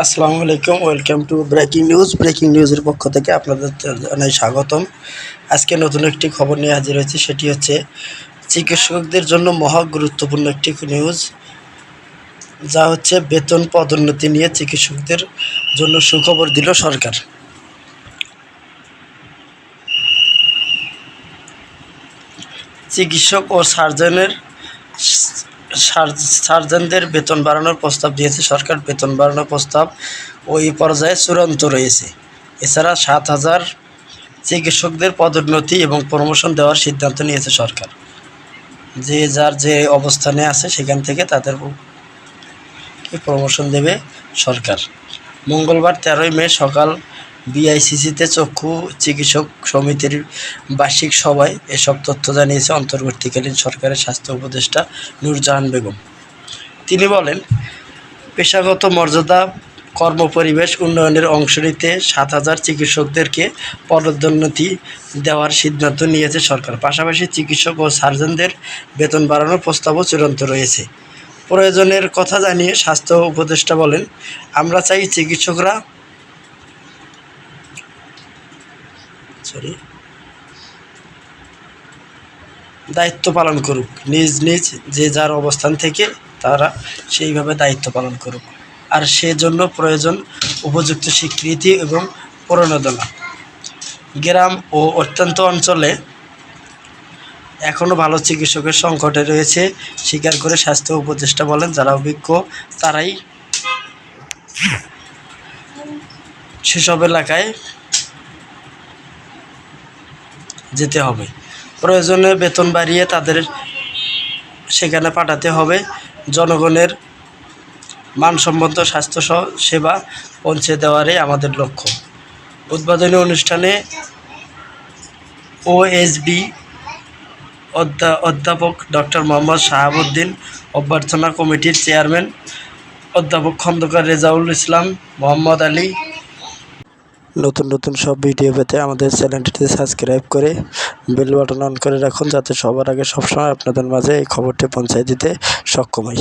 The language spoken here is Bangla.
আসসালামু আলাইকুম, ওয়েলকাম টু ব্রেকিং নিউজের পক্ষ থেকে আপনাদের জানাই স্বাগতম। আজকে নতুন একটি খবর নিয়ে হাজির হয়েছে, সেটি হচ্ছে চিকিৎসকদের জন্য মহা গুরুত্বপূর্ণ একটি নিউজ, যা হচ্ছে বেতন পদোন্নতি নিয়ে চিকিৎসকদের জন্য সুখবর দিল সরকার। চিকিৎসক ও সার্জনদের বেতন বাড়ানোর প্রস্তাব দিয়েছে সরকার। বেতন বাড়ানোর প্রস্তাব ওই পর্যায়ে চূড়ান্ত রয়েছে। এছাড়া 7,000 চিকিৎসকদের পদোন্নতি এবং প্রমোশন দেওয়ার সিদ্ধান্ত নিয়েছে সরকার। যে যার যে অবস্থানে আছে সেখান থেকে তাদের প্রমোশন দেবে সরকার। মঙ্গলবার 13 মে সকাল বিআইসিসিতে চক্ষু চিকিৎসক সমিতির বার্ষিক সভায় এসব তথ্য জানিয়েছে অন্তর্বর্তীকালীন সরকারের স্বাস্থ্য উপদেষ্টা নূরজাহান বেগম। তিনি বলেন, পেশাগত মর্যাদা কর্মপরিবেশ উন্নয়নের অংশ নিতে 7,000 চিকিৎসকদেরকে পদোন্নতি দেওয়ার সিদ্ধান্ত নিয়েছে সরকার। পাশাপাশি চিকিৎসক ও সার্জনদের বেতন বাড়ানোর প্রস্তাবও চূড়ান্ত রয়েছে। প্রয়োজনের কথা জানিয়ে স্বাস্থ্য উপদেষ্টা বলেন, আমরা চাই চিকিৎসকরা দায়িত্ব পালন করুক, নিজ নিজ যে যার অবস্থান থেকে তারা সেইভাবে দায়িত্ব পালন করুক, আর সেজন্য প্রয়োজন উপযুক্ত স্বীকৃতি এবং প্রণোদনা। গ্রাম ও অত্যন্ত অঞ্চলে এখনও ভালো চিকিৎসকের সংকটে রয়েছে স্বীকার করে স্বাস্থ্য উপদেষ্টা বলেন, যারা অভিজ্ঞ তারাই সেসব এলাকায় যেতে হবে। প্রয়োজনে বেতন বাড়িয়ে তাদের সেখানে পাঠাতে হবে। জনগণের মানসম্মত স্বাস্থ্য সেবা পৌঁছে দেওয়ারই আমাদের লক্ষ্য। উদ্বোধনী অনুষ্ঠানে ওএসবি অধ্যাপক ডক্টর মোহাম্মদ শাহাবুদ্দিন, অভ্যর্থনা কমিটির চেয়ারম্যান অধ্যাপক খন্দকার রেজাউল ইসলাম, মোহাম্মদ আলী। নতুন সব ভিডিও পেতে আমাদের চ্যানেলটিতে সাবস্ক্রাইব করে বেল বাটন অন করে রাখুন, যাতে সবার আগে সবসময় আপনাদের মাঝে এই খবরটি পৌঁছায় দিতে সক্ষম হই।